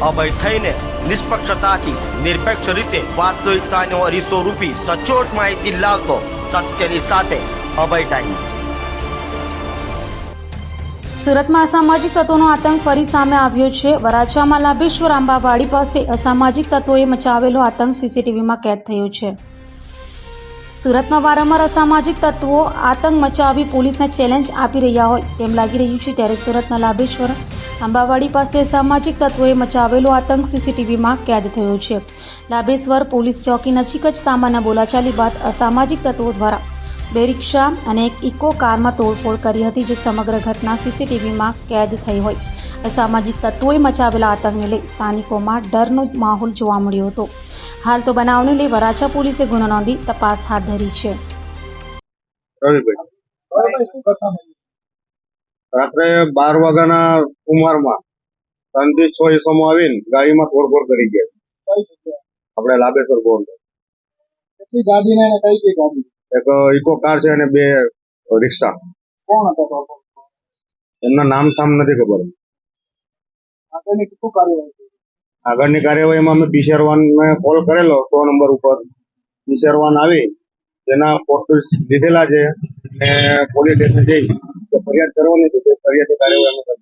અભય થઈને નિષ્પક્ષતાથી નિરપેક્ષ રીતે વાસ્તવિકતાનો અરીસો રૂપી સચોટ માહિતી લાવતો સત્યની સાથે અભય ટાઈમ્સ। સુરતમાં અસામાજિક તત્વોનો આતંક ફરી સામે આવ્યો છે। વરાછામાં લાભેશ્વર આંબાવાડી પાસે અસામાજિક તત્વોએ મચાવેલો આતંક સીસીટીવીમાં કેદ થયો છે। સુરતમાં વારંવાર અસામાજિક તત્વો આતંક મચાવી પોલીસને ચેલેન્જ આપી રહ્યા હોય તેમ લાગી રહ્યું છે, ત્યારે સુરતના લાભેશ્વર આંબાવાડી પાસે અસામાજિક તત્વોએ મચાવેલો આતંક સીસીટીવીમાં કેદ થયો છે। લાભેશ્વર પોલીસ ચોકી નજીક જ સામાન્ય બોલાચાલી બાદ અસામાજિક તત્વો દ્વારા બે રિક્ષા અને એક ઇકો કારમાં તોડફોડ કરી હતી, જે સમગ્ર ઘટના સીસીટીવીમાં કેદ થઈ હોય। અસામાજિક તત્વોએ મચાવેલા આતંકને લઈ સ્થાનિકોમાં ડરનો માહોલ જોવા મળ્યો હતો। હાલ તો બનાવને લઈ વરાછા પોલીસે ગુનો નોંધી તપાસ હાથ ધરી છે। રાત્રે 12 વાગ્યાના સુમારમાં 3 થી 6 ઈસમો આવીને ગાડીમાં તોડફોડ કરી ગયા। આપણે લાભેશ્વર ગોંડલ કેટલી ગાડી ને કઈ કઈ ગાડી? એક ઇકો કાર છે અને 2 રિક્ષા। કોણ હતા? એમના નામ ઠામ નથી ખબર। આગળની શું કાર્યવાહી? આગળની કાર્યવાહીમાં અમે પીસીઆર1 ને કોલ કરેલો 100 નંબર ઉપર। પીસીઆર1 આવી તેના ફોટોસ લીધેલા છે અને પોલીસ સ્ટેશન જઈ ફરિયાદ કરવાની છે, તે ફરિયાદની કાર્યવાહી અમે